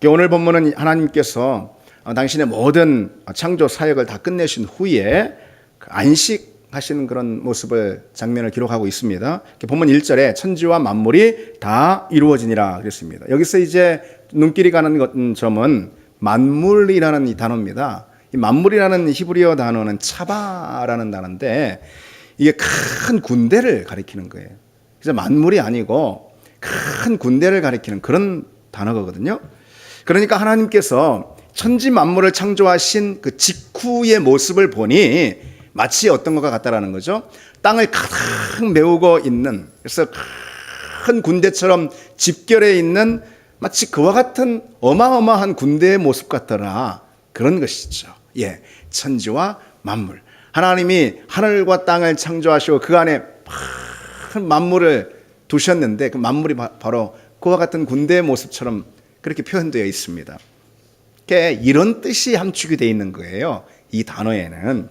오늘 본문은 하나님께서 당신의 모든 창조 사역을 다 끝내신 후에 안식하시는 그런 모습을 장면을 기록하고 있습니다. 본문 1절에 천지와 만물이 다 이루어지니라 그랬습니다. 여기서 이제 눈길이 가는 점은 만물이라는 이 단어입니다. 이 만물이라는 히브리어 단어는 차바라는 단어인데 이게 큰 군대를 가리키는 거예요. 그래서 만물이 아니고 큰 군대를 가리키는 그런 단어거든요. 그러니까 하나님께서 천지 만물을 창조하신 그 직후의 모습을 보니 마치 어떤 것과 같다라는 거죠. 땅을 가득 메우고 있는, 그래서 큰 군대처럼 집결해 있는 마치 그와 같은 어마어마한 군대의 모습 같더라. 그런 것이죠. 예, 천지와 만물. 하나님이 하늘과 땅을 창조하시고 그 안에 큰 만물을 두셨는데 그 만물이 바로 그와 같은 군대의 모습처럼 그렇게 표현되어 있습니다. 이런 뜻이 함축이 되어 있는 거예요. 이 단어에는.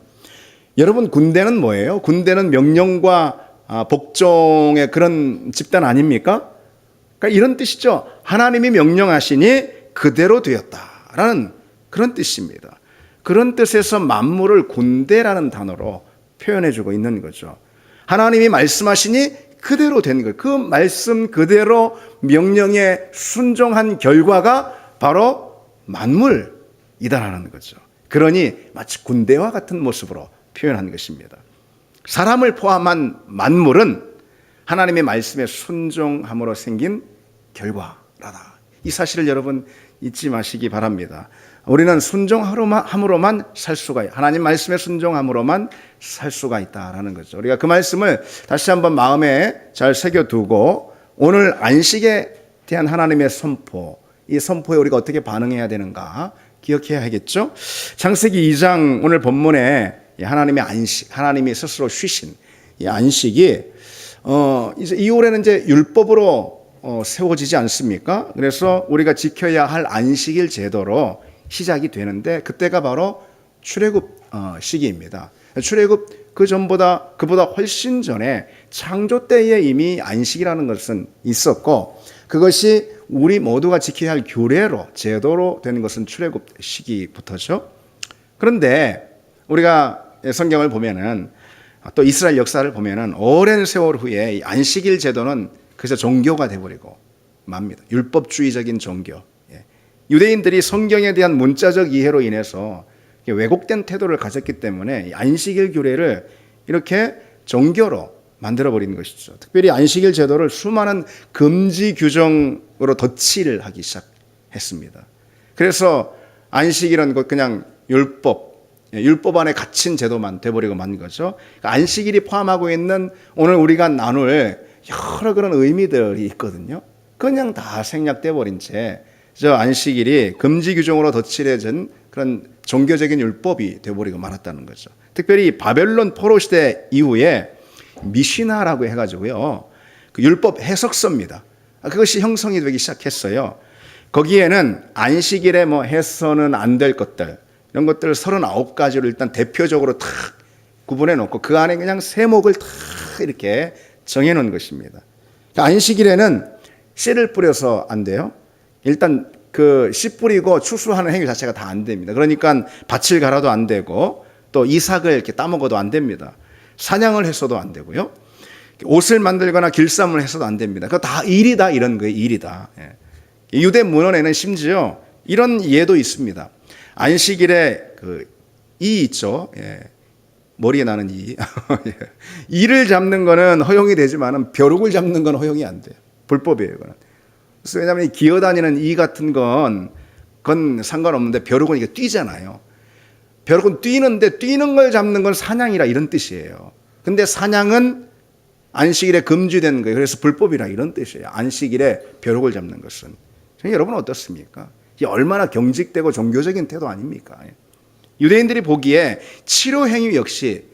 여러분, 군대는 뭐예요? 군대는 명령과 복종의 그런 집단 아닙니까? 그러니까 이런 뜻이죠. 하나님이 명령하시니 그대로 되었다라는 그런 뜻입니다. 그런 뜻에서 만물을 군대라는 단어로 표현해주고 있는 거죠. 하나님이 말씀하시니 그대로 된 거예요. 그 말씀 그대로 명령에 순종한 결과가 바로 만물이다라는 거죠. 그러니 마치 군대와 같은 모습으로 표현한 것입니다. 사람을 포함한 만물은 하나님의 말씀에 순종함으로 생긴 결과라다. 이 사실을 여러분 잊지 마시기 바랍니다. 우리는 순종함으로만 살 수가 있다. 하나님 말씀에 순종함으로만 살 수가 있다라는 거죠. 우리가 그 말씀을 다시 한번 마음에 잘 새겨두고 오늘 안식에 대한 하나님의 선포, 이 선포에 우리가 어떻게 반응해야 되는가 기억해야 하겠죠. 창세기 2장 오늘 본문에 하나님의 안식, 하나님이 스스로 쉬신 이 안식이 이제 이후에는 이제 율법으로 세워지지 않습니까? 그래서 우리가 지켜야 할 안식일 제도로 시작이 되는데 그때가 바로 출애굽 시기입니다. 출애굽 그보다 훨씬 전에 창조 때에 이미 안식이라는 것은 있었고 그것이 우리 모두가 지켜야 할 규례로 제도로 되는 것은 출애굽 시기부터죠. 그런데 우리가 성경을 보면은 또 이스라엘 역사를 보면은 오랜 세월 후에 이 안식일 제도는 그래서 종교가 돼버리고 맙니다. 율법주의적인 종교. 유대인들이 성경에 대한 문자적 이해로 인해서 왜곡된 태도를 가졌기 때문에 안식일 규례를 이렇게 종교로 만들어버리는 것이죠. 특별히 안식일 제도를 수많은 금지 규정으로 덧칠을 하기 시작했습니다. 그래서 안식일은 그냥 율법 안에 갇힌 제도만 돼버리고 만 거죠. 안식일이 포함하고 있는 오늘 우리가 나눌 여러 그런 의미들이 있거든요. 그냥 다 생략돼 버린 채 저 안식일이 금지 규정으로 덧칠해진 그런 종교적인 율법이 되어버리고 말았다는 거죠. 특별히 바벨론 포로 시대 이후에 미시나라고 해가지고요, 그 율법 해석서입니다. 그것이 형성이 되기 시작했어요. 거기에는 안식일에 해서는 안 될 것들, 이런 것들을 39가지로 일단 대표적으로 탁 구분해 놓고 그 안에 그냥 세목을 탁 이렇게 정해 놓은 것입니다. 안식일에는 씨를 뿌려서 안 돼요. 일단 그 씨 뿌리고 추수하는 행위 자체가 다 안 됩니다. 그러니까 밭을 갈아도 안 되고 또 이삭을 이렇게 따먹어도 안 됩니다. 사냥을 했어도 안 되고요. 옷을 만들거나 길쌈을 해서도 안 됩니다. 그거 다 일이다 이런 거예요. 일이다. 유대 문헌에는 심지어 이런 예도 있습니다. 안식일에 이 있죠. 머리에 나는 이. 이를 잡는 거는 허용이 되지만 벼룩을 잡는 건 허용이 안 돼요. 불법이에요. 그건. 그래서 왜냐하면 기어다니는 이 같은 그건 상관없는데 벼룩은 이게 뛰잖아요. 벼룩은 뛰는데 뛰는 걸 잡는 건 사냥이라 이런 뜻이에요. 근데 사냥은 안식일에 금지된 거예요. 그래서 불법이라 이런 뜻이에요. 안식일에 벼룩을 잡는 것은. 여러분 어떻습니까? 이게 얼마나 경직되고 종교적인 태도 아닙니까? 유대인들이 보기에 치료 행위 역시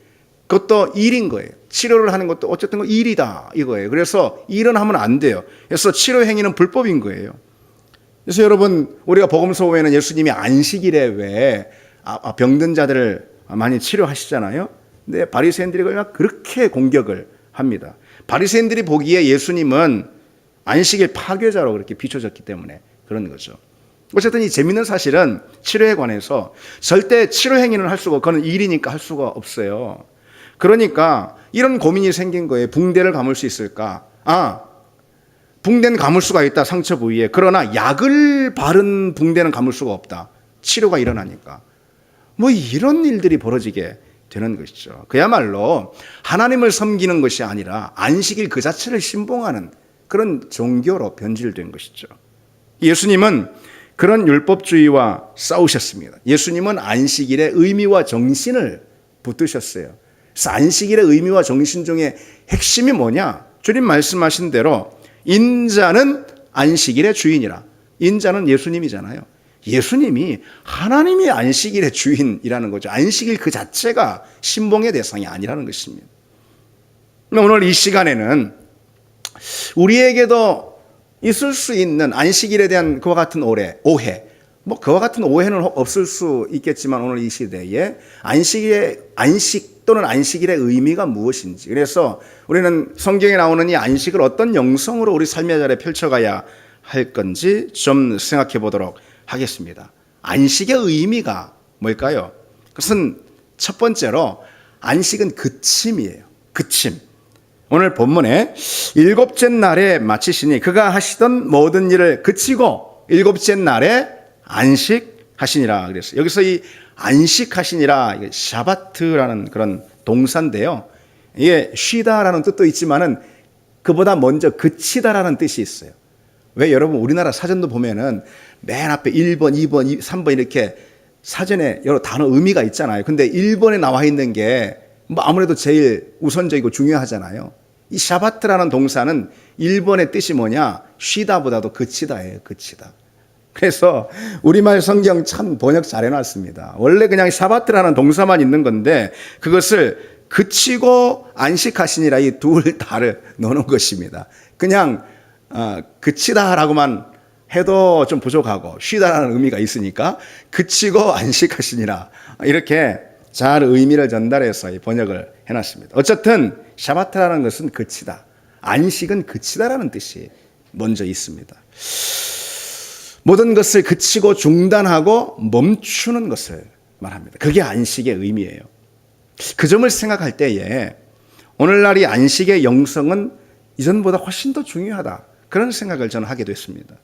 그것도 일인 거예요. 치료를 하는 것도 어쨌든 일이다 이거예요. 그래서 일은 하면 안 돼요. 그래서 치료 행위는 불법인 거예요. 그래서 여러분 우리가 복음서 보면 예수님이 안식일에 왜 병든 자들을 많이 치료하시잖아요. 근데 바리새인들이 그렇게 공격을 합니다. 바리새인들이 보기에 예수님은 안식일 파괴자로 그렇게 비춰졌기 때문에 그런 거죠. 어쨌든 이 재밌는 사실은 치료에 관해서 절대 치료 행위는 할 수가, 그건 일이니까 할 수가 없어요. 그러니까 이런 고민이 생긴 거예요. 붕대를 감을 수 있을까? 붕대는 감을 수가 있다, 상처 부위에. 그러나 약을 바른 붕대는 감을 수가 없다. 치료가 일어나니까. 뭐 이런 일들이 벌어지게 되는 것이죠. 그야말로 하나님을 섬기는 것이 아니라 안식일 그 자체를 신봉하는 그런 종교로 변질된 것이죠. 예수님은 그런 율법주의와 싸우셨습니다. 예수님은 안식일의 의미와 정신을 붙드셨어요. 그래서 안식일의 의미와 정신 중에 핵심이 뭐냐? 주님 말씀하신 대로 인자는 안식일의 주인이라. 인자는 예수님이잖아요. 예수님이 하나님이 안식일의 주인이라는 거죠. 안식일 그 자체가 신봉의 대상이 아니라는 것입니다. 오늘 이 시간에는 우리에게도 있을 수 있는 안식일에 대한 그와 같은 오해, 뭐 그와 같은 오해는 없을 수 있겠지만 오늘 이 시대에 안식 또는 안식일의 의미가 무엇인지, 그래서 우리는 성경에 나오는 이 안식을 어떤 영성으로 우리 삶의 자리에 펼쳐가야 할 건지 좀 생각해 보도록 하겠습니다. 안식의 의미가 뭘까요? 그것은 첫 번째로 안식은 그침이에요. 그침. 오늘 본문에 일곱째 날에 마치시니 그가 하시던 모든 일을 그치고 일곱째 날에 안식하시니라 그랬어요. 여기서 이 안식하시니라, 이게 샤바트라는 그런 동사인데요. 이게 쉬다라는 뜻도 있지만은 그보다 먼저 그치다라는 뜻이 있어요. 왜 여러분 우리나라 사전도 보면은 맨 앞에 1번, 2번, 3번 이렇게 사전에 여러 단어 의미가 있잖아요. 근데 1번에 나와 있는 게 뭐 아무래도 제일 우선적이고 중요하잖아요. 이 샤바트라는 동사는 1번의 뜻이 뭐냐? 쉬다보다도 그치다예요. 그치다. 그래서 우리말 성경 참 번역 잘 해놨습니다. 원래 그냥 샤바트라는 동사만 있는 건데 그것을 그치고 안식하시니라, 이 둘 다를 넣는 것입니다. 그냥 그치다라고만 해도 좀 부족하고 쉬다라는 의미가 있으니까 그치고 안식하시니라, 이렇게 잘 의미를 전달해서 번역을 해놨습니다. 어쨌든 샤바트라는 것은 그치다, 안식은 그치다라는 뜻이 먼저 있습니다. 모든 것을 그치고 중단하고 멈추는 것을 말합니다. 그게 안식의 의미예요. 그 점을 생각할 때에 오늘날 이 안식의 영성은 이전보다 훨씬 더 중요하다, 그런 생각을 저는 하게 됐습니다.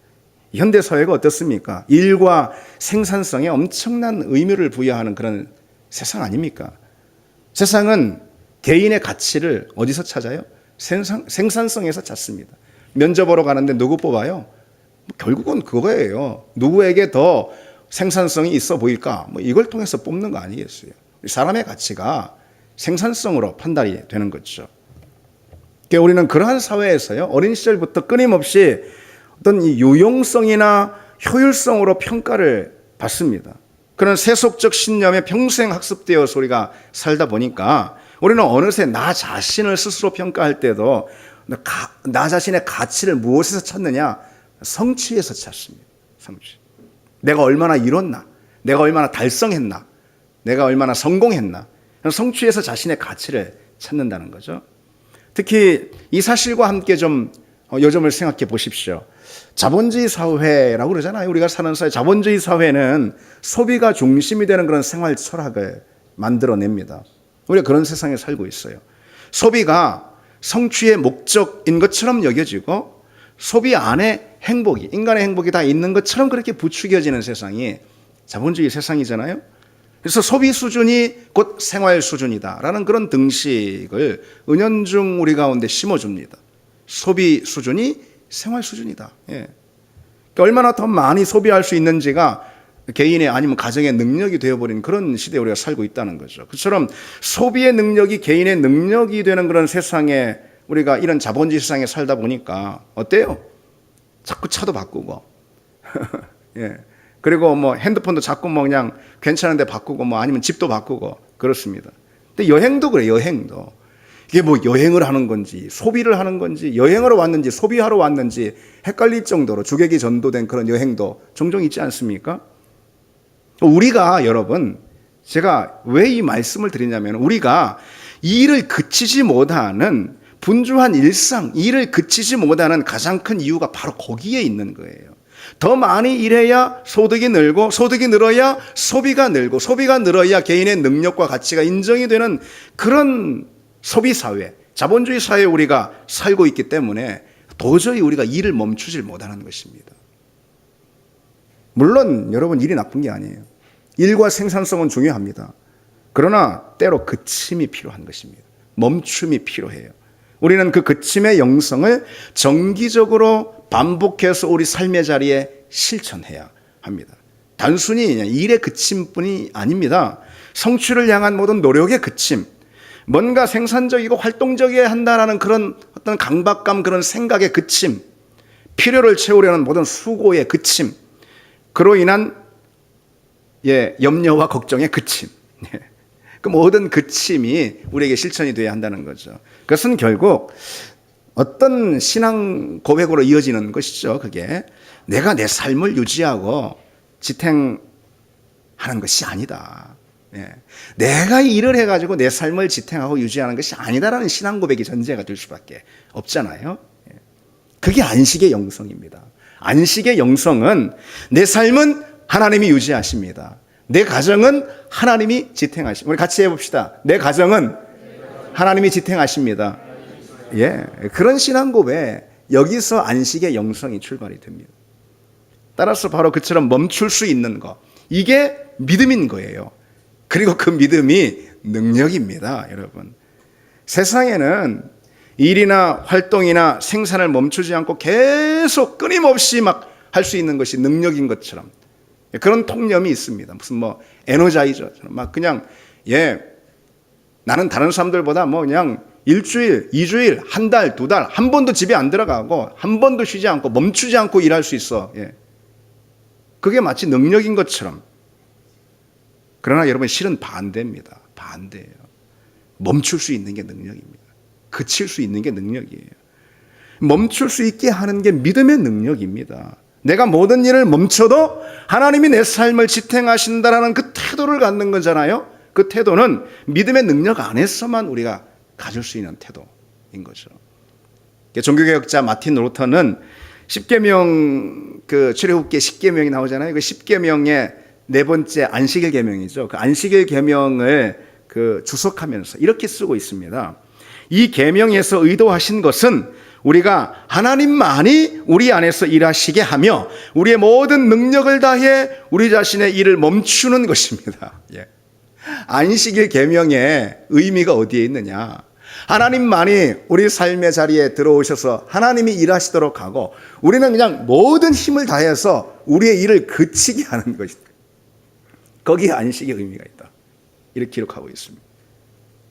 현대사회가 어떻습니까? 일과 생산성에 엄청난 의미를 부여하는 그런 세상 아닙니까? 세상은 개인의 가치를 어디서 찾아요? 생산성에서 찾습니다. 면접 보러 가는데 누구 뽑아요? 결국은 그거예요. 누구에게 더 생산성이 있어 보일까? 뭐 이걸 통해서 뽑는 거 아니겠어요? 사람의 가치가 생산성으로 판단이 되는 거죠. 그러니까 우리는 그러한 사회에서요, 어린 시절부터 끊임없이 어떤 이 유용성이나 효율성으로 평가를 받습니다. 그런 세속적 신념에 평생 학습되어서 우리가 살다 보니까 우리는 어느새 나 자신을 스스로 평가할 때도 나 자신의 가치를 무엇에서 찾느냐? 성취에서 찾습니다. 성취. 내가 얼마나 이뤘나? 내가 얼마나 달성했나? 내가 얼마나 성공했나? 성취에서 자신의 가치를 찾는다는 거죠. 특히 이 사실과 함께 좀 요점을 생각해 보십시오. 자본주의 사회라고 그러잖아요. 우리가 사는 사회, 자본주의 사회는 소비가 중심이 되는 그런 생활 철학을 만들어냅니다. 우리가 그런 세상에 살고 있어요. 소비가 성취의 목적인 것처럼 여겨지고 소비 안에 행복이, 인간의 행복이 다 있는 것처럼 그렇게 부추겨지는 세상이 자본주의 세상이잖아요. 그래서 소비 수준이 곧 생활 수준이다라는 그런 등식을 은연중 우리 가운데 심어줍니다. 소비 수준이 생활 수준이다. 예. 그러니까 얼마나 더 많이 소비할 수 있는지가 개인의 아니면 가정의 능력이 되어버린 그런 시대에 우리가 살고 있다는 거죠. 그처럼 소비의 능력이 개인의 능력이 되는 그런 세상에 우리가 이런 자본주의 세상에 살다 보니까 어때요? 자꾸 차도 바꾸고 예. 그리고 뭐 핸드폰도 자꾸 뭐 그냥 괜찮은데 바꾸고 뭐 아니면 집도 바꾸고 그렇습니다. 근데 여행도 그래요. 여행도. 이게 뭐 여행을 하는 건지 소비를 하는 건지 여행하러 왔는지 소비하러 왔는지 헷갈릴 정도로 주객이 전도된 그런 여행도 종종 있지 않습니까? 우리가 여러분, 제가 왜 이 말씀을 드리냐면 우리가 이 일을 그치지 못하는 분주한 일상, 이 일을 그치지 못하는 가장 큰 이유가 바로 거기에 있는 거예요. 더 많이 일해야 소득이 늘고, 소득이 늘어야 소비가 늘고, 소비가 늘어야 개인의 능력과 가치가 인정이 되는 그런 소비사회, 자본주의 사회에 우리가 살고 있기 때문에 도저히 우리가 일을 멈추질 못하는 것입니다. 물론 여러분, 일이 나쁜 게 아니에요. 일과 생산성은 중요합니다. 그러나 때로 그침이 필요한 것입니다. 멈춤이 필요해요. 우리는 그 그침의 영성을 정기적으로 반복해서 우리 삶의 자리에 실천해야 합니다. 단순히 일의 그침뿐이 아닙니다. 성취를 향한 모든 노력의 그침, 뭔가 생산적이고 활동적이어야 한다는 그런 어떤 강박감, 그런 생각의 그침, 필요를 채우려는 모든 수고의 그침, 그로 인한 염려와 걱정의 그침, 그 모든 그침이 우리에게 실천이 되어야 한다는 거죠. 그것은 결국 어떤 신앙 고백으로 이어지는 것이죠. 그게 내가 내 삶을 유지하고 지탱하는 것이 아니다. 내가 일을 해가지고 내 삶을 지탱하고 유지하는 것이 아니다라는 신앙 고백이 전제가 될 수밖에 없잖아요. 그게 안식의 영성입니다. 안식의 영성은 내 삶은 하나님이 유지하십니다. 내 가정은 하나님이 지탱하십니다. 우리 같이 해봅시다. 내 가정은 하나님이 지탱하십니다. 그런 신앙 고백, 여기서 안식의 영성이 출발이 됩니다. 따라서 바로 그처럼 멈출 수 있는 것, 이게 믿음인 거예요. 그리고 그 믿음이 능력입니다, 여러분. 세상에는 일이나 활동이나 생산을 멈추지 않고 계속 끊임없이 막 할 수 있는 것이 능력인 것처럼 그런 통념이 있습니다. 무슨 에너자이저처럼 막 그냥 나는 다른 사람들보다 그냥 일주일, 2주일, 한 달, 2달 한 번도 집에 안 들어가고 한 번도 쉬지 않고 멈추지 않고 일할 수 있어. 그게 마치 능력인 것처럼. 그러나 여러분, 실은 반대입니다. 반대예요. 멈출 수 있는 게 능력입니다. 그칠 수 있는 게 능력이에요. 멈출 수 있게 하는 게 믿음의 능력입니다. 내가 모든 일을 멈춰도 하나님이 내 삶을 지탱하신다라는 그 태도를 갖는 거잖아요. 그 태도는 믿음의 능력 안에서만 우리가 가질 수 있는 태도인 거죠. 종교개혁자 마틴 루터는 십계명, 그 출애굽기 십계명이 나오잖아요. 그 십계명의 네 번째 안식일 계명이죠. 그 안식일 계명을 주석하면서 이렇게 쓰고 있습니다. 이 계명에서 의도하신 것은 우리가 하나님만이 우리 안에서 일하시게 하며 우리의 모든 능력을 다해 우리 자신의 일을 멈추는 것입니다. 안식일 계명의 의미가 어디에 있느냐? 하나님만이 우리 삶의 자리에 들어오셔서 하나님이 일하시도록 하고 우리는 그냥 모든 힘을 다해서 우리의 일을 그치게 하는 것이다. 거기에 안식의 의미가 있다. 이렇게 기록하고 있습니다.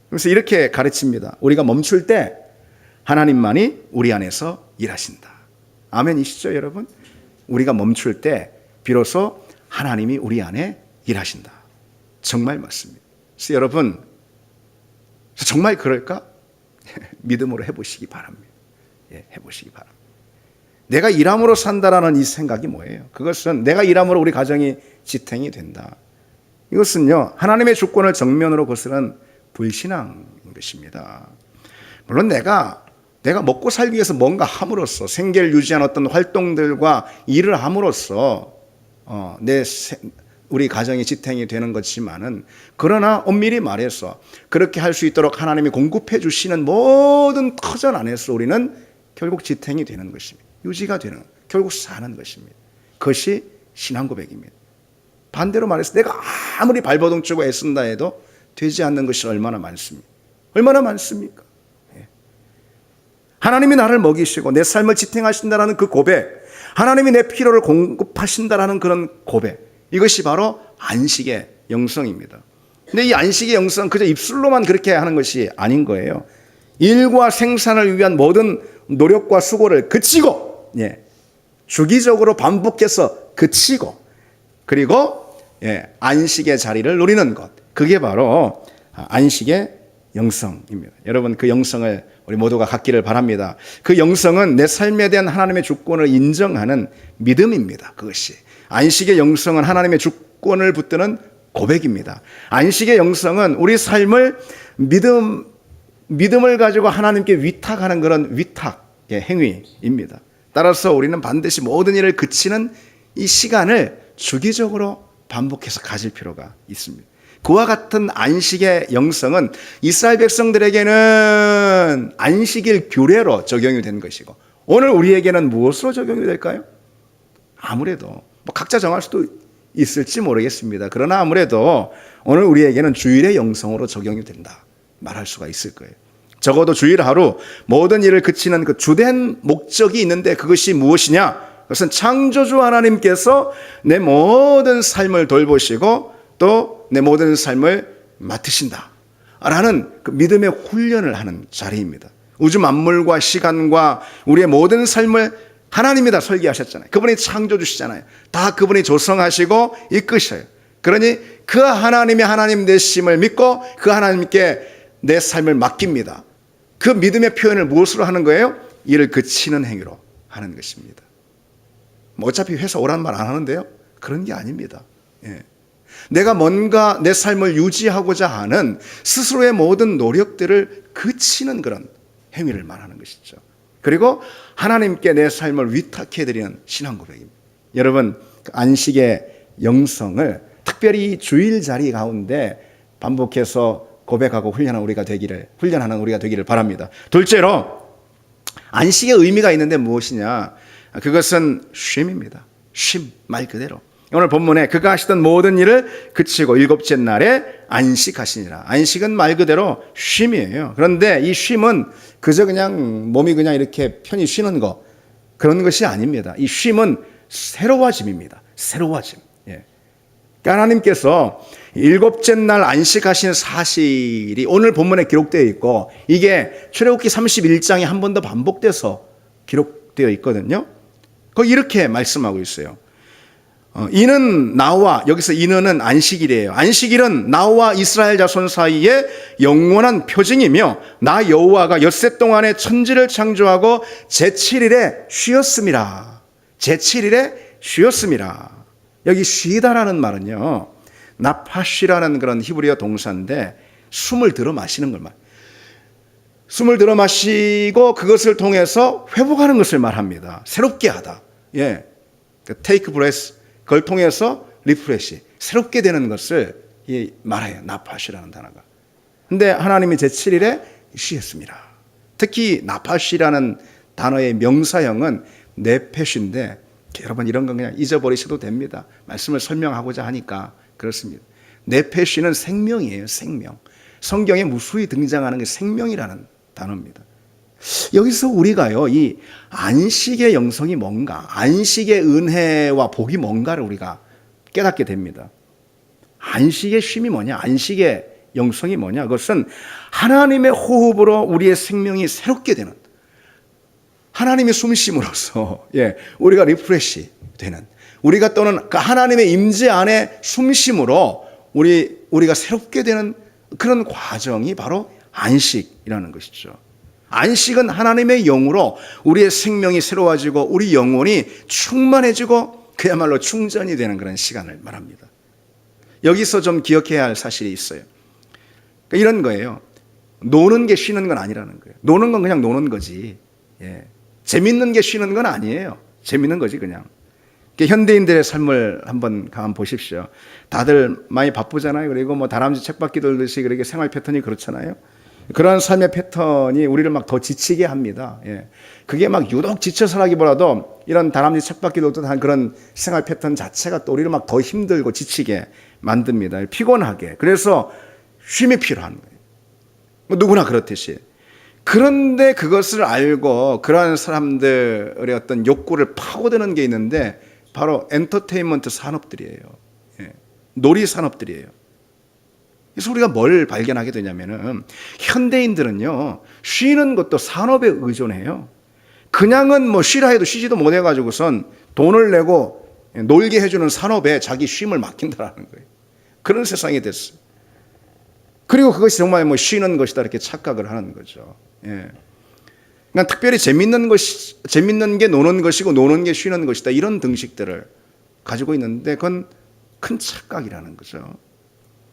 그래서 이렇게 가르칩니다. 우리가 멈출 때 하나님만이 우리 안에서 일하신다. 아멘이시죠, 여러분? 우리가 멈출 때 비로소 하나님이 우리 안에 일하신다. 정말 맞습니다. 그래서 여러분, 정말 그럴까? 믿음으로 해보시기 바랍니다. 해보시기 바랍니다. 내가 일함으로 산다라는 이 생각이 뭐예요? 그것은 내가 일함으로 우리 가정이 지탱이 된다. 이것은요, 하나님의 주권을 정면으로 거스른 불신앙인 것입니다. 물론 내가 먹고 살기 위해서 뭔가 함으로써 생계를 유지하는 어떤 활동들과 일을 함으로써 우리 가정이 지탱이 되는 것이지만은, 그러나 엄밀히 말해서 그렇게 할 수 있도록 하나님이 공급해 주시는 모든 터전 안에서 우리는 결국 지탱이 되는 것입니다. 유지가 되는, 결국 사는 것입니다. 그것이 신앙 고백입니다. 반대로 말해서 내가 아무리 발버둥 치고 애쓴다 해도 되지 않는 것이 얼마나 많습니까? 얼마나 많습니까? 하나님이 나를 먹이시고 내 삶을 지탱하신다라는 그 고백, 하나님이 내 필요를 공급하신다라는 그런 고백, 이것이 바로 안식의 영성입니다. 근데 이 안식의 영성은 그저 입술로만 그렇게 하는 것이 아닌 거예요. 일과 생산을 위한 모든 노력과 수고를 그치고, 주기적으로 반복해서 그치고, 그리고 안식의 자리를 누리는 것, 그게 바로 안식의 영성입니다. 여러분, 그 영성을 우리 모두가 갖기를 바랍니다. 그 영성은 내 삶에 대한 하나님의 주권을 인정하는 믿음입니다. 그것이 안식의 영성은 하나님의 주권을 붙드는 고백입니다. 안식의 영성은 우리 삶을 믿음을 가지고 하나님께 위탁하는 그런 위탁의 행위입니다. 따라서 우리는 반드시 모든 일을 그치는 이 시간을 주기적으로 반복해서 가질 필요가 있습니다. 그와 같은 안식의 영성은 이스라엘 백성들에게는 안식일 규례로 적용이 된 것이고, 오늘 우리에게는 무엇으로 적용이 될까요? 아무래도 뭐 각자 정할 수도 있을지 모르겠습니다. 그러나 아무래도 오늘 우리에게는 주일의 영성으로 적용이 된다 말할 수가 있을 거예요. 적어도 주일 하루 모든 일을 그치는 그 주된 목적이 있는데, 그것이 무엇이냐? 그것은 창조주 하나님께서 내 모든 삶을 돌보시고 또 내 모든 삶을 맡으신다 라는 그 믿음의 훈련을 하는 자리입니다. 우주 만물과 시간과 우리의 모든 삶을 하나님이 다 설계하셨잖아요. 그분이 창조주시잖아요. 다 그분이 조성하시고 이끄셔요. 그러니 그 하나님의 하나님 되심을 믿고 그 하나님께 내 삶을 맡깁니다. 그 믿음의 표현을 무엇으로 하는 거예요? 일을 그치는 행위로 하는 것입니다. 뭐 어차피 회사 오라는 말 안 하는데요, 그런 게 아닙니다. 예. 내가 뭔가 내 삶을 유지하고자 하는 스스로의 모든 노력들을 그치는 그런 행위를 말하는 것이죠. 그리고 하나님께 내 삶을 위탁해드리는 신앙 고백입니다. 여러분, 안식의 영성을 특별히 주일 자리 가운데 반복해서 고백하고 훈련하는 우리가 되기를 바랍니다. 둘째로, 안식의 의미가 있는데 무엇이냐? 그것은 쉼입니다. 쉼, 말 그대로. 오늘 본문에 그가 하시던 모든 일을 그치고 일곱째 날에 안식하시니라. 안식은 말 그대로 쉼이에요. 그런데 이 쉼은 그저 그냥 몸이 그냥 이렇게 편히 쉬는 거, 그런 것이 아닙니다. 이 쉼은 새로워짐입니다. 새로워짐. 예. 그러니까 하나님께서 일곱째 날 안식하시는 사실이 오늘 본문에 기록되어 있고, 이게 출애굽기 31장에 한 번 더 반복돼서 기록되어 있거든요. 거기 이렇게 말씀하고 있어요. 이는 나와, 여기서 이는 안식일이에요. 안식일은 나와 이스라엘 자손 사이에 영원한 표징이며 나 여호와가 엿새 동안에 천지를 창조하고 제7일에 쉬었음이라. 제7일에 쉬었음이라. 여기 쉬다라는 말은요, 나파시라는 그런 히브리어 동사인데 숨을 들어 마시는 걸 말해요. 숨을 들어 마시고 그것을 통해서 회복하는 것을 말합니다. 새롭게 하다. 예. take breath. 그걸 통해서 리프레시, 새롭게 되는 것을 말해요. 나파시라는 단어가. 근데 하나님이 제7일에 쉬었습니다. 특히 나파시라는 단어의 명사형은 네페시인데, 여러분 이런 건 그냥 잊어버리셔도 됩니다. 말씀을 설명하고자 하니까 그렇습니다. 네페시는 생명이에요. 생명. 성경에 무수히 등장하는 게 생명이라는 단어입니다. 여기서 우리가요, 이 안식의 영성이 뭔가, 안식의 은혜와 복이 뭔가를 우리가 깨닫게 됩니다. 안식의 쉼이 뭐냐, 안식의 영성이 뭐냐, 그것은 하나님의 호흡으로 우리의 생명이 새롭게 되는, 하나님의 숨쉼으로써 우리가 리프레시 되는, 우리가 또는 그 하나님의 임재 안에 숨쉼으로 우리가 새롭게 되는 그런 과정이 바로 안식이라는 것이죠. 안식은 하나님의 영으로 우리의 생명이 새로워지고 우리 영혼이 충만해지고 그야말로 충전이 되는 그런 시간을 말합니다. 여기서 좀 기억해야 할 사실이 있어요. 그러니까 이런 거예요. 노는 게 쉬는 건 아니라는 거예요. 노는 건 그냥 노는 거지. 재밌는 게 쉬는 건 아니에요. 재밌는 거지 그냥. 현대인들의 삶을 한번 보십시오. 다들 많이 바쁘잖아요. 그리고 뭐 다람쥐 책받기 돌듯이 그렇게 생활 패턴이 그렇잖아요. 그런 삶의 패턴이 우리를 막 더 지치게 합니다. 그게 막 유독 지쳐서라기보다도 이런 다람쥐 책받기 돌듯한 그런 생활 패턴 자체가 또 우리를 막 더 힘들고 지치게 만듭니다. 피곤하게. 그래서 쉼이 필요한 거예요. 뭐 누구나 그렇듯이. 그런데 그것을 알고 그러한 사람들의 어떤 욕구를 파고드는 게 있는데 바로 엔터테인먼트 산업들이에요. 놀이 산업들이에요. 그래서 우리가 뭘 발견하게 되냐면은 현대인들은요, 쉬는 것도 산업에 의존해요. 그냥은 뭐 쉬라 해도 쉬지도 못해가지고선 돈을 내고 놀게 해주는 산업에 자기 쉼을 맡긴다라는 거예요. 그런 세상이 됐어요. 그리고 그것이 정말 뭐 쉬는 것이다 이렇게 착각을 하는 거죠. 그러니까 특별히 재밌는 게 노는 것이고 노는 게 쉬는 것이다 이런 등식들을 가지고 있는데 그건 큰 착각이라는 거죠.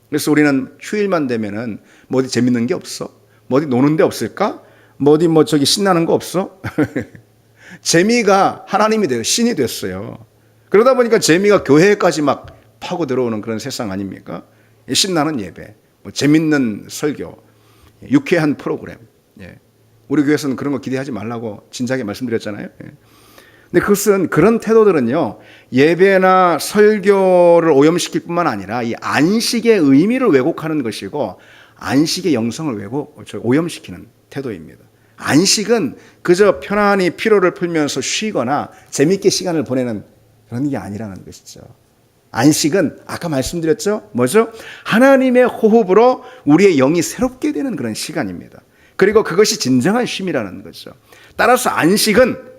그래서 우리는 휴일만 되면은 뭐 어디 재밌는 게 없어? 뭐 어디 노는 데 없을까? 뭐 어디 저기 신나는 거 없어? 재미가 하나님이 돼요. 신이 됐어요. 그러다 보니까 재미가 교회까지 막 파고 들어오는 그런 세상 아닙니까? 신나는 예배, 뭐 재밌는 설교, 유쾌한 프로그램. 예. 우리 교회에서는 그런 거 기대하지 말라고 진작에 말씀드렸잖아요. 예. 근데 그것은, 그런 태도들은요, 예배나 설교를 오염시킬 뿐만 아니라 이 안식의 의미를 왜곡하는 것이고 안식의 영성을 오염시키는 태도입니다. 안식은 그저 편안히 피로를 풀면서 쉬거나 재밌게 시간을 보내는 그런 게 아니라는 것이죠. 안식은 아까 말씀드렸죠? 뭐죠? 하나님의 호흡으로 우리의 영이 새롭게 되는 그런 시간입니다. 그리고 그것이 진정한 쉼이라는 거죠. 따라서 안식은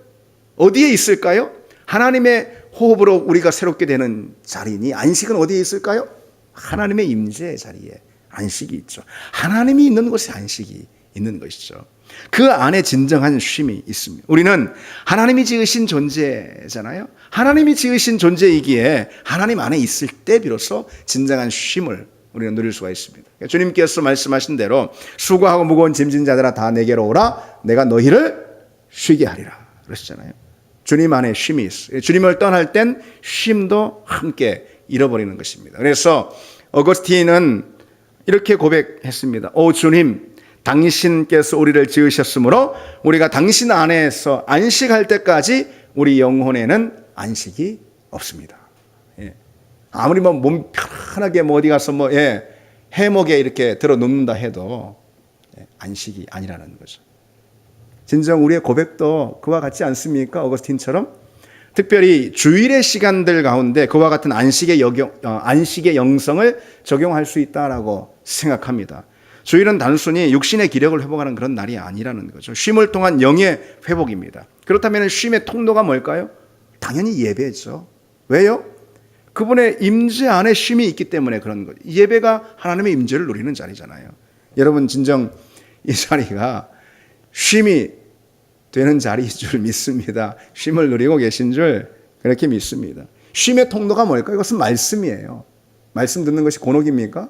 어디에 있을까요? 하나님의 호흡으로 우리가 새롭게 되는 자리니 안식은 어디에 있을까요? 하나님의 임재의 자리에 안식이 있죠. 하나님이 있는 곳에 안식이 있는 것이죠. 그 안에 진정한 쉼이 있습니다. 우리는 하나님이 지으신 존재잖아요. 하나님이 지으신 존재이기에 하나님 안에 있을 때 비로소 진정한 쉼을 우리는 누릴 수가 있습니다. 주님께서 말씀하신 대로 수고하고 무거운 짐진 자들아 다 내게로 오라 내가 너희를 쉬게 하리라 그러시잖아요. 주님 안에 쉼이 있어요. 주님을 떠날 땐 쉼도 함께 잃어버리는 것입니다. 그래서 어거스틴은 이렇게 고백했습니다. 오 주님, 당신께서 우리를 지으셨으므로 우리가 당신 안에서 안식할 때까지 우리 영혼에는 안식이 없습니다. 예. 아무리 몸 편하게 어디 가서 해먹에 이렇게 들어 눕는다 해도 안식이 아니라는 거죠. 진정 우리의 고백도 그와 같지 않습니까? 어거스틴처럼 특별히 주일의 시간들 가운데 그와 같은 안식의 영성을 적용할 수 있다라고 생각합니다. 주일은 단순히 육신의 기력을 회복하는 그런 날이 아니라는 거죠. 쉼을 통한 영의 회복입니다. 그렇다면 쉼의 통로가 뭘까요? 당연히 예배죠. 왜요? 그분의 임재 안에 쉼이 있기 때문에 그런 거죠. 예배가 하나님의 임재를 누리는 자리잖아요. 여러분 진정 이 자리가 쉼이 되는 자리인 줄 믿습니다. 쉼을 누리고 계신 줄 그렇게 믿습니다. 쉼의 통로가 뭘까요? 이것은 말씀이에요. 말씀 듣는 것이 곤혹입니까?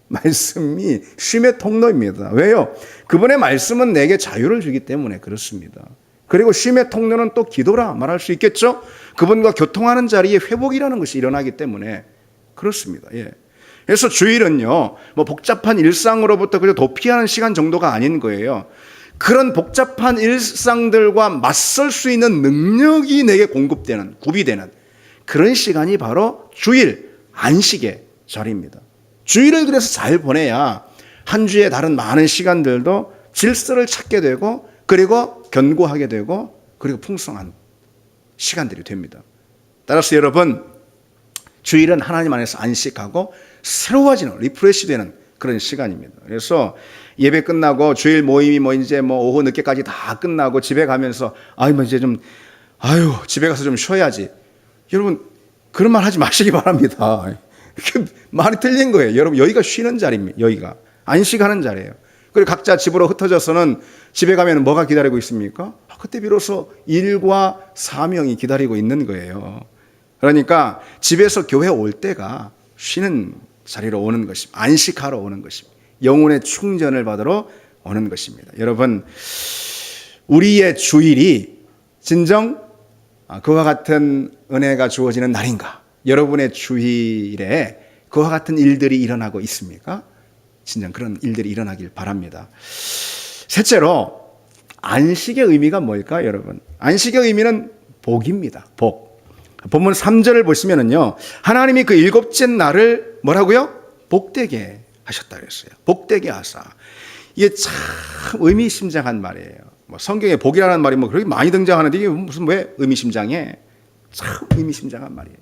말씀이 쉼의 통로입니다. 왜요? 그분의 말씀은 내게 자유를 주기 때문에 그렇습니다. 그리고 쉼의 통로는 또 기도라 말할 수 있겠죠? 그분과 교통하는 자리에 회복이라는 것이 일어나기 때문에 그렇습니다. 예. 그래서 주일은요, 복잡한 일상으로부터 그저 도피하는 시간 정도가 아닌 거예요. 그런 복잡한 일상들과 맞설 수 있는 능력이 내게 공급되는, 구비되는 그런 시간이 바로 주일, 안식의 자리입니다. 주일을 그래서 잘 보내야 한 주에 다른 많은 시간들도 질서를 찾게 되고 그리고 견고하게 되고 그리고 풍성한 시간들이 됩니다. 따라서 여러분, 주일은 하나님 안에서 안식하고 새로워지는, 리프레시되는 그런 시간입니다. 그래서 예배 끝나고 주일 모임이 오후 늦게까지 다 끝나고 집에 가면서 이제 집에 가서 좀 쉬어야지. 여러분 그런 말 하지 마시기 바랍니다. 말이 틀린 거예요. 여러분 여기가 쉬는 자리입니다. 여기가 안식하는 자리예요. 그리고 각자 집으로 흩어져서는 집에 가면 뭐가 기다리고 있습니까? 그때 비로소 일과 사명이 기다리고 있는 거예요. 그러니까 집에서 교회 올 때가 쉬는 자리로 오는 것입니다. 안식하러 오는 것입니다. 영혼의 충전을 받으러 오는 것입니다. 여러분, 우리의 주일이 진정 그와 같은 은혜가 주어지는 날인가? 여러분의 주일에 그와 같은 일들이 일어나고 있습니까? 진정 그런 일들이 일어나길 바랍니다. 셋째로, 안식의 의미가 뭘까요, 여러분? 안식의 의미는 복입니다. 복. 본문 3절을 보시면은요, 하나님이 그 일곱째 날을 뭐라고요? 복되게 하셨다 그랬어요. 복되게 하사. 이게 참 의미심장한 말이에요. 성경에 복이라는 말이 그렇게 많이 등장하는데 이게 무슨 왜 의미심장해? 참 의미심장한 말이에요.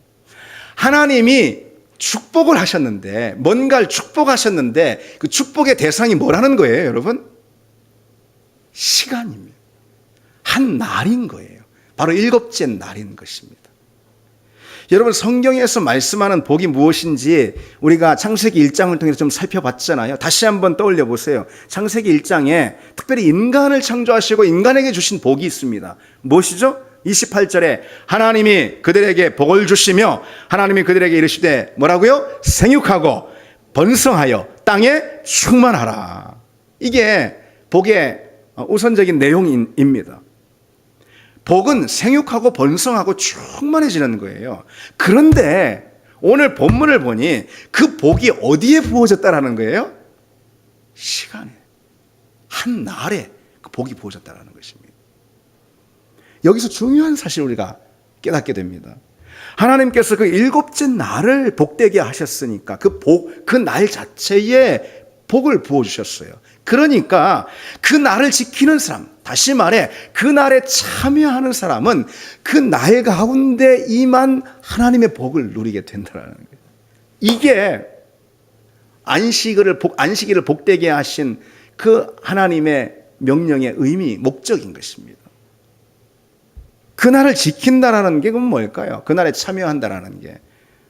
하나님이 축복을 하셨는데, 뭔가를 축복하셨는데 그 축복의 대상이 뭐라는 거예요, 여러분? 시간입니다. 한 날인 거예요. 바로 일곱째 날인 것입니다. 여러분 성경에서 말씀하는 복이 무엇인지 우리가 창세기 1장을 통해서 좀 살펴봤잖아요. 다시 한번 떠올려 보세요. 창세기 1장에 특별히 인간을 창조하시고 인간에게 주신 복이 있습니다. 무엇이죠? 28절에 하나님이 그들에게 복을 주시며 하나님이 그들에게 이르시되 뭐라고요? 생육하고 번성하여 땅에 충만하라. 이게 복의 우선적인 내용입니다. 복은 생육하고 번성하고 충만해지는 거예요. 그런데 오늘 본문을 보니 그 복이 어디에 부어졌다라는 거예요? 시간에, 한 날에 그 복이 부어졌다라는 것입니다. 여기서 중요한 사실을 우리가 깨닫게 됩니다. 하나님께서 그 일곱째 날을 복되게 하셨으니까 그 날 자체에 복을 부어주셨어요. 그러니까 그 날을 지키는 사람, 다시 말해 그 날에 참여하는 사람은 그 날 가운데 임한 하나님의 복을 누리게 된다는 거예요. 이게 안식일을 복되게 하신 그 하나님의 명령의 의미, 목적인 것입니다. 그날을 지킨다라는 게 그건 뭘까요? 그날에 참여한다라는 게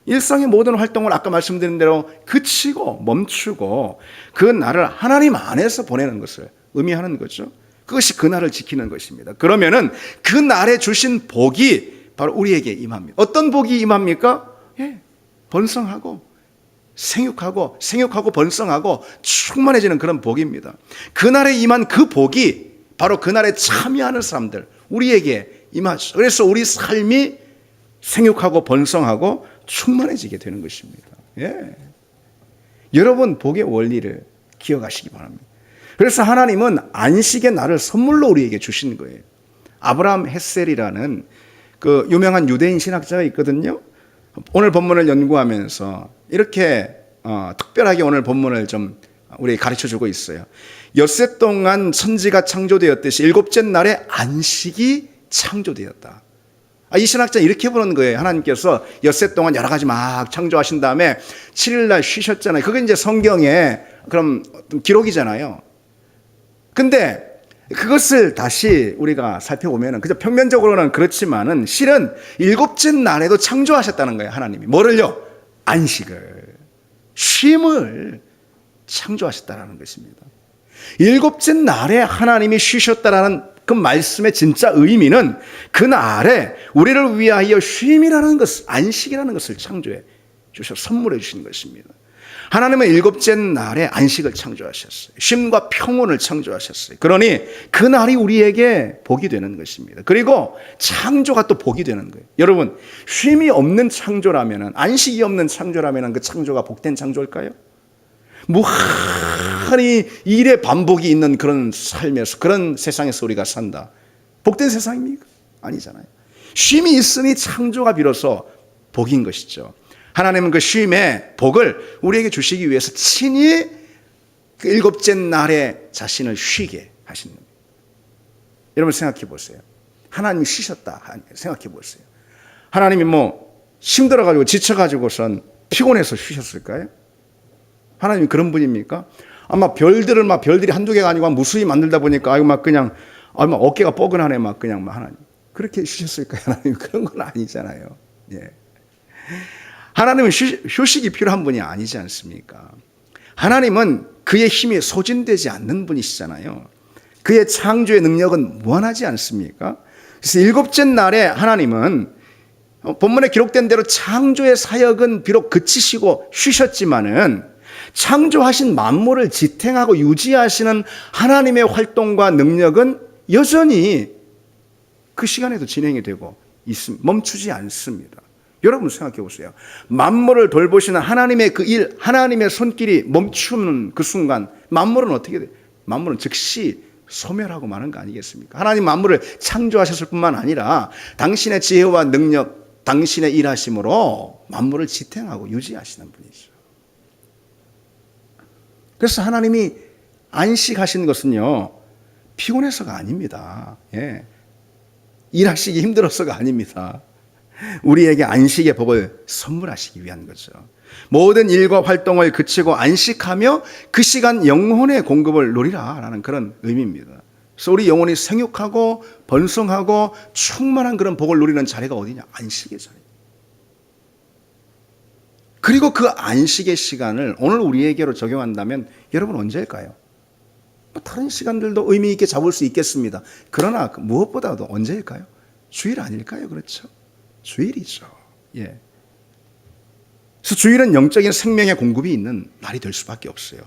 일상의 모든 활동을 아까 말씀드린 대로 그치고 멈추고 그 날을 하나님 안에서 보내는 것을 의미하는 거죠. 그것이 그날을 지키는 것입니다. 그러면은 그 날에 주신 복이 바로 우리에게 임합니다. 어떤 복이 임합니까? 번성하고 생육하고 번성하고 충만해지는 그런 복입니다. 그날에 임한 그 복이 바로 그날에 참여하는 사람들, 우리에게 임하죠. 그래서 우리 삶이 생육하고 번성하고 충만해지게 되는 것입니다. 여러분, 복의 원리를 기억하시기 바랍니다. 그래서 하나님은 안식의 날을 선물로 우리에게 주신 거예요. 아브라함 헷셀이라는 그 유명한 유대인 신학자가 있거든요. 오늘 본문을 연구하면서 이렇게 특별하게 오늘 본문을 좀 우리에게 가르쳐주고 있어요. 엿새 동안 천지가 창조되었듯이 일곱째 날에 안식이 창조되었다. 이 신학자는 이렇게 보는 거예요. 하나님께서 엿새 동안 여러 가지 막 창조하신 다음에 7일날 쉬셨잖아요. 그게 이제 성경의 그럼 기록이잖아요. 근데 그것을 다시 우리가 살펴보면 그저 평면적으로는 그렇지만은 실은 일곱째 날에도 창조하셨다는 거예요. 하나님이 뭐를요? 안식을, 쉼을 창조하셨다는 것입니다. 일곱째 날에 하나님이 쉬셨다라는 그 말씀의 진짜 의미는 그 날에 우리를 위하여 쉼이라는 것, 안식이라는 것을 창조해 주셔 선물해 주신 것입니다. 하나님은 일곱째 날에 안식을 창조하셨어요. 쉼과 평온을 창조하셨어요. 그러니 그 날이 우리에게 복이 되는 것입니다. 그리고 창조가 또 복이 되는 거예요. 여러분, 쉼이 없는 창조라면, 안식이 없는 창조라면 그 창조가 복된 창조일까요? 무한히 일의 반복이 있는 그런 삶에서, 그런 세상에서 우리가 산다. 복된 세상입니까? 아니잖아요. 쉼이 있으니 창조가 비로소 복인 것이죠. 하나님은 그 쉼의 복을 우리에게 주시기 위해서 친히 그 일곱째 날에 자신을 쉬게 하시는 겁니다. 여러분 생각해 보세요. 하나님이 쉬셨다 생각해 보세요. 하나님이 힘들어가지고 지쳐가지고선 피곤해서 쉬셨을까요? 하나님이 그런 분입니까? 아마 별들이 한두 개가 아니고 무수히 만들다 보니까 그냥 어깨가 뻐근하네 그냥 하나님 그렇게 쉬셨을까요? 하나님 그런 건 아니잖아요. 하나님은 휴식이 필요한 분이 아니지 않습니까? 하나님은 그의 힘이 소진되지 않는 분이시잖아요. 그의 창조의 능력은 무한하지 않습니까? 그래서 일곱째 날에 하나님은 본문에 기록된 대로 창조의 사역은 비록 그치시고 쉬셨지만은 창조하신 만물을 지탱하고 유지하시는 하나님의 활동과 능력은 여전히 그 시간에도 진행이 되고 멈추지 않습니다. 여러분 생각해 보세요. 만물을 돌보시는 하나님의 그 일, 하나님의 손길이 멈추는 그 순간 만물은 어떻게 돼요? 만물은 즉시 소멸하고 마는 거 아니겠습니까? 하나님 만물을 창조하셨을 뿐만 아니라 당신의 지혜와 능력, 당신의 일하심으로 만물을 지탱하고 유지하시는 분이죠. 그래서 하나님이 안식하신 것은요, 피곤해서가 아닙니다. 일하시기 힘들어서가 아닙니다. 우리에게 안식의 복을 선물하시기 위한 거죠. 모든 일과 활동을 그치고 안식하며 그 시간 영혼의 공급을 누리라라는 그런 의미입니다. 그래서 우리 영혼이 생육하고 번성하고 충만한 그런 복을 누리는 자리가 어디냐? 안식의 자리. 그리고 그 안식의 시간을 오늘 우리에게로 적용한다면 여러분 언제일까요? 다른 시간들도 의미 있게 잡을 수 있겠습니다. 그러나 무엇보다도 언제일까요? 주일 아닐까요? 그렇죠? 주일이죠. 그래서 주일은 영적인 생명의 공급이 있는 날이 될 수밖에 없어요.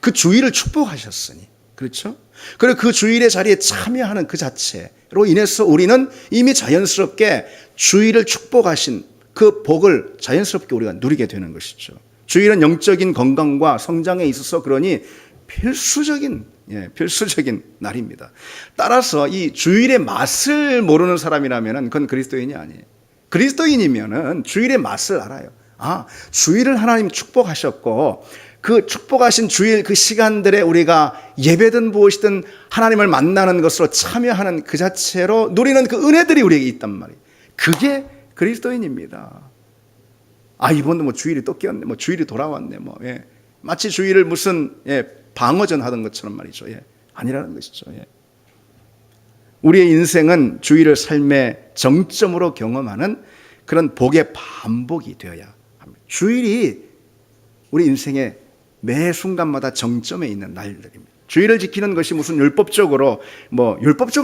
그 주일을 축복하셨으니 그렇죠? 그리고 그 주일의 자리에 참여하는 그 자체로 인해서 우리는 이미 자연스럽게 주일을 축복하신 그 복을 자연스럽게 우리가 누리게 되는 것이죠. 주일은 영적인 건강과 성장에 있어서 그러니 필수적인 날입니다. 따라서 이 주일의 맛을 모르는 사람이라면 그건 그리스도인이 아니에요. 그리스도인이면은 주일의 맛을 알아요. 아, 주일을 하나님 축복하셨고 그 축복하신 주일 그 시간들에 우리가 예배든 무엇이든 하나님을 만나는 것으로 참여하는 그 자체로 누리는 그 은혜들이 우리에게 있단 말이에요. 그게 그리스도인입니다. 아, 이번도 뭐 주일이 또 끼었네, 뭐 주일이 돌아왔네, 마치 주일을 무슨 방어전 하던 것처럼 말이죠. 아니라는 것이죠. 우리의 인생은 주일을 삶의 정점으로 경험하는 그런 복의 반복이 되어야 합니다. 주일이 우리 인생의 매 순간마다 정점에 있는 날들입니다. 주일을 지키는 것이 무슨 율법적으로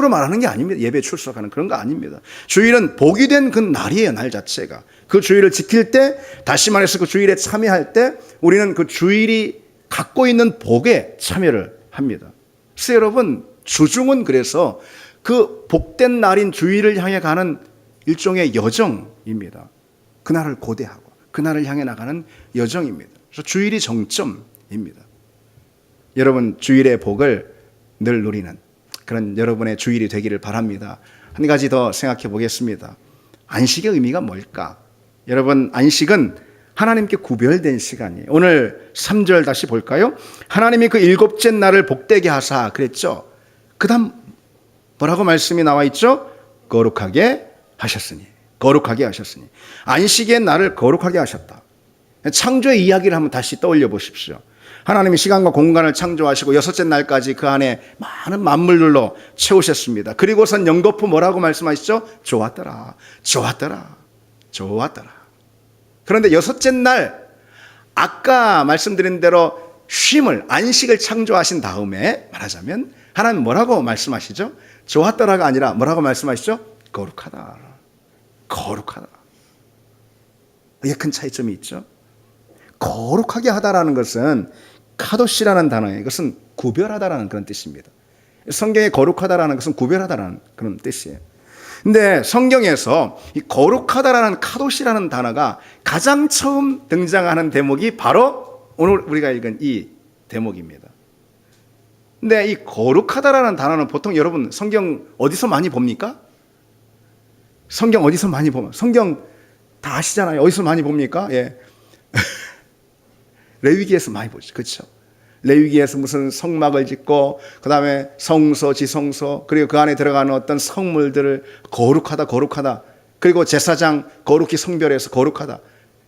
말하는 게 아닙니다. 예배 출석하는 그런 거 아닙니다. 주일은 복이 된 그 날이에요. 날 자체가. 그 주일을 지킬 때, 다시 말해서 그 주일에 참여할 때 우리는 그 주일이 갖고 있는 복에 참여를 합니다. 그래서 여러분, 주중은 그래서 그 복된 날인 주일을 향해 가는 일종의 여정입니다. 그날을 고대하고 그날을 향해 나가는 여정입니다. 그래서 주일이 정점입니다. 여러분, 주일의 복을 늘 누리는 그런 여러분의 주일이 되기를 바랍니다. 한 가지 더 생각해 보겠습니다. 안식의 의미가 뭘까? 여러분, 안식은 하나님께 구별된 시간이에요. 오늘 3절 다시 볼까요? 하나님이 그 일곱째 날을 복되게 하사 그랬죠. 그 다음 뭐라고 말씀이 나와 있죠? 거룩하게 하셨으니. 거룩하게 하셨으니. 안식의 날을 거룩하게 하셨다. 창조의 이야기를 한번 다시 떠올려 보십시오. 하나님이 시간과 공간을 창조하시고 여섯째 날까지 그 안에 많은 만물들로 채우셨습니다. 그리고선 영거푸 뭐라고 말씀하시죠? 좋았더라. 좋았더라. 좋았더라. 그런데 여섯째 날 아까 말씀드린 대로 쉼을, 안식을 창조하신 다음에 말하자면 하나님 뭐라고 말씀하시죠? 좋았더라가 아니라 뭐라고 말씀하시죠? 거룩하다. 거룩하다. 이게 큰 차이점이 있죠. 거룩하게 하다라는 것은 카도시라는 단어예요. 이것은 구별하다라는 그런 뜻입니다. 성경에 거룩하다라는 것은 구별하다라는 그런 뜻이에요. 근데 성경에서 이 거룩하다라는 카도시라는 단어가 가장 처음 등장하는 대목이 바로 오늘 우리가 읽은 이 대목입니다. 근데 이 거룩하다라는 단어는 보통 여러분 성경 어디서 많이 봅니까? 성경 어디서 많이 보면 성경 다 아시잖아요. 어디서 많이 봅니까? 레위기에서 많이 보죠. 그렇죠? 레위기에서 무슨 성막을 짓고 그 다음에 성소, 지성소 그리고 그 안에 들어가는 어떤 성물들을 거룩하다 거룩하다 그리고 제사장 거룩히 성별해서 거룩하다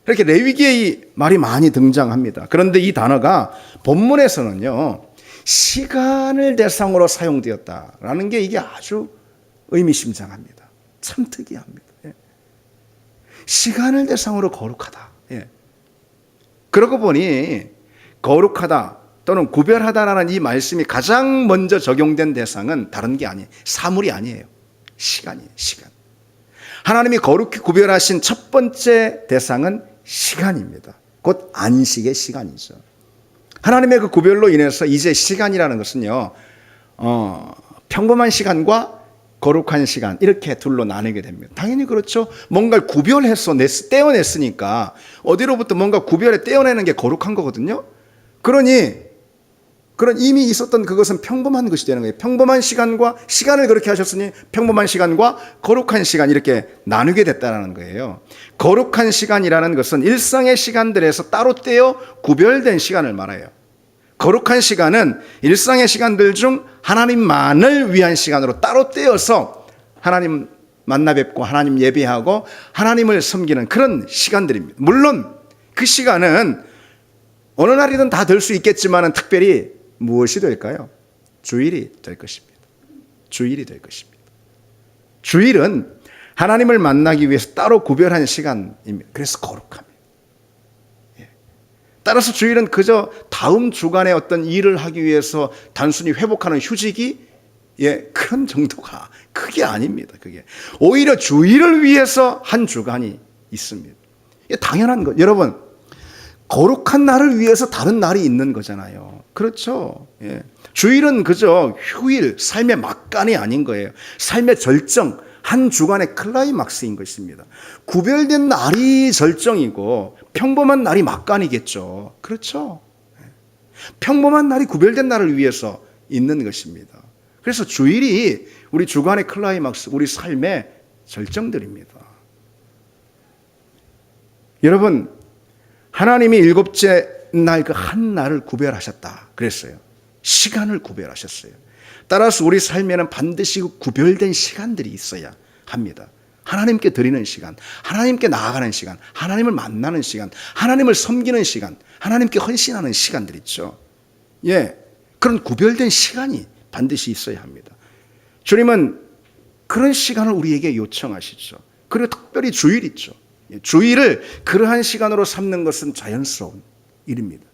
이렇게 레위기에 이 말이 많이 등장합니다. 그런데 이 단어가 본문에서는요 시간을 대상으로 사용되었다라는 게 이게 아주 의미심장합니다. 참 특이합니다. 시간을 대상으로 거룩하다. 그러고 보니 거룩하다 또는 구별하다라는 이 말씀이 가장 먼저 적용된 대상은 다른 게 아니에요. 사물이 아니에요. 시간이에요. 시간. 하나님이 거룩히 구별하신 첫 번째 대상은 시간입니다. 곧 안식의 시간이죠. 하나님의 그 구별로 인해서 이제 시간이라는 것은요 평범한 시간과 거룩한 시간 이렇게 둘로 나누게 됩니다. 당연히 그렇죠. 뭔가를 구별해서 떼어냈으니까 어디로부터 뭔가 구별해 떼어내는 게 거룩한 거거든요. 그러니 그런 이미 있었던 그것은 평범한 것이 되는 거예요. 평범한 시간과 시간을 그렇게 하셨으니 평범한 시간과 거룩한 시간 이렇게 나누게 됐다는 거예요. 거룩한 시간이라는 것은 일상의 시간들에서 따로 떼어 구별된 시간을 말해요. 거룩한 시간은 일상의 시간들 중 하나님만을 위한 시간으로 따로 떼어서 하나님 만나 뵙고 하나님 예배하고 하나님을 섬기는 그런 시간들입니다. 물론 그 시간은 어느 날이든 다 될 수 있겠지만 특별히 무엇이 될까요? 주일이 될 것입니다. 주일이 될 것입니다. 주일은 하나님을 만나기 위해서 따로 구별한 시간입니다. 그래서 거룩합니다. 따라서 주일은 그저 다음 주간에 어떤 일을 하기 위해서 단순히 회복하는 휴직이 그런 정도가 그게 아닙니다. 그게 오히려 주일을 위해서 한 주간이 있습니다. 당연한 것. 여러분 거룩한 날을 위해서 다른 날이 있는 거잖아요. 그렇죠. 예. 주일은 그저 휴일, 삶의 막간이 아닌 거예요. 삶의 절정, 한 주간의 클라이막스인 것입니다. 구별된 날이 절정이고 평범한 날이 막간이겠죠. 그렇죠. 평범한 날이 구별된 날을 위해서 있는 것입니다. 그래서 주일이 우리 주간의 클라이막스, 우리 삶의 절정들입니다. 여러분, 하나님이 일곱째 날 그 한 날을 구별하셨다 그랬어요. 시간을 구별하셨어요. 따라서 우리 삶에는 반드시 구별된 시간들이 있어야 합니다. 하나님께 드리는 시간, 하나님께 나아가는 시간, 하나님을 만나는 시간, 하나님을 섬기는 시간, 하나님께 헌신하는 시간들 있죠. 예, 그런 구별된 시간이 반드시 있어야 합니다. 주님은 그런 시간을 우리에게 요청하시죠. 그리고 특별히 주일 있죠. 주일을 그러한 시간으로 삼는 것은 자연스러운 일입니다.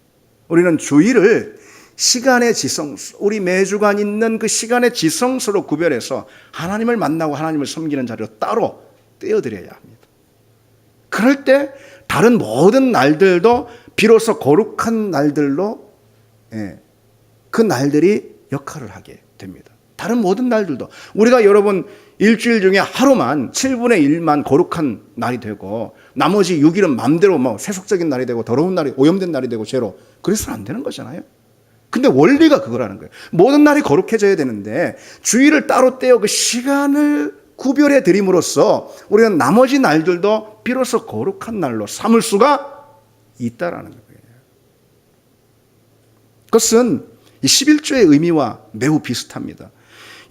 우리는 주일을 시간의 지성소, 우리 매주간 있는 그 시간의 지성소로 구별해서 하나님을 만나고 하나님을 섬기는 자리로 따로 떼어드려야 합니다. 그럴 때 다른 모든 날들도 비로소 거룩한 날들로 그 날들이 역할을 하게 됩니다. 다른 모든 날들도 우리가 여러분 일주일 중에 하루만 7분의 1만 거룩한 날이 되고 나머지 6일은 마음대로 뭐 세속적인 날이 되고 더러운 날이 오염된 날이 되고 죄로 그래서는 안 되는 거잖아요. 근데 원리가 그거라는 거예요. 모든 날이 거룩해져야 되는데 주일을 따로 떼어 그 시간을 구별해 드림으로써 우리는 나머지 날들도 비로소 거룩한 날로 삼을 수가 있다라는 거예요. 그것은 이 11조의 의미와 매우 비슷합니다.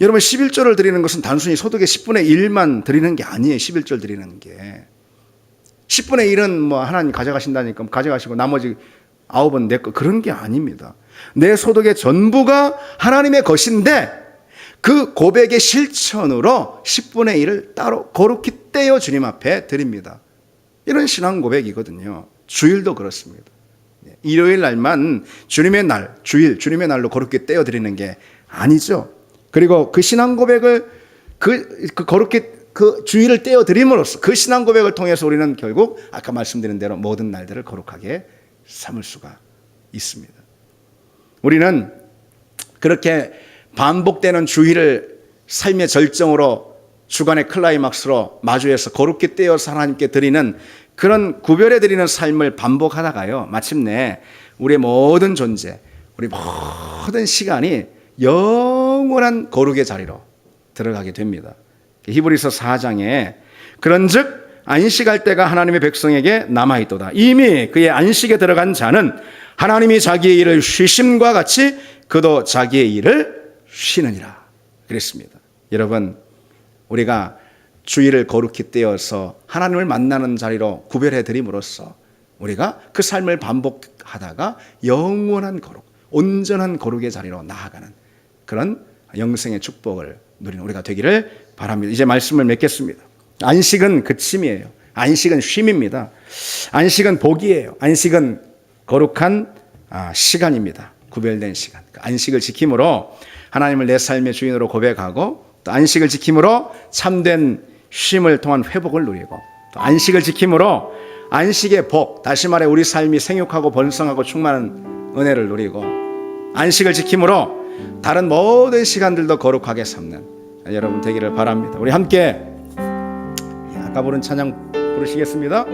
여러분 11조를 드리는 것은 단순히 소득의 10분의 1만 드리는 게 아니에요. 11조 드리는 게 10분의 1은 뭐 하나님 가져가신다니까 가져가시고 나머지 9은 내 거 그런 게 아닙니다. 내 소득의 전부가 하나님의 것인데 그 고백의 실천으로 10분의 1을 따로 거룩히 떼어 주님 앞에 드립니다. 이런 신앙 고백이거든요. 주일도 그렇습니다. 일요일 날만 주님의 날, 주일, 주님의 날로 거룩히 떼어 드리는 게 아니죠. 그리고 그 신앙 고백을 그 거룩히 그 주일을 떼어 드림으로써 그 신앙 고백을 통해서 우리는 결국 아까 말씀드린 대로 모든 날들을 거룩하게 삼을 수가 있습니다. 우리는 그렇게 반복되는 주일을 삶의 절정으로 주간의 클라이막스로 마주해서 거룩히 떼어서 하나님께 드리는 그런 구별해 드리는 삶을 반복하다가요 마침내 우리의 모든 존재, 우리 모든 시간이 영원한 거룩의 자리로 들어가게 됩니다. 히브리서 4장에 그런즉 안식할 때가 하나님의 백성에게 남아있도다. 이미 그의 안식에 들어간 자는 하나님이 자기의 일을 쉬심과 같이 그도 자기의 일을 쉬느니라 그랬습니다. 여러분 우리가 주일을 거룩히 떼어서 하나님을 만나는 자리로 구별해 드림으로써 우리가 그 삶을 반복하다가 영원한 거룩, 온전한 거룩의 자리로 나아가는 그런 영생의 축복을 누리는 우리가 되기를 바랍니다. 이제 말씀을 맺겠습니다. 안식은 그침이에요. 안식은 쉼입니다. 안식은 복이에요. 안식은 거룩한 시간입니다. 구별된 시간. 안식을 지킴으로 하나님을 내 삶의 주인으로 고백하고 또 안식을 지킴으로 참된 쉼을 통한 회복을 누리고 또 안식을 지킴으로 안식의 복, 다시 말해 우리 삶이 생육하고 번성하고 충만한 은혜를 누리고 안식을 지킴으로 다른 모든 시간들도 거룩하게 삼는 여러분 되기를 바랍니다. 우리 함께 아까 부른 찬양 부르시겠습니다.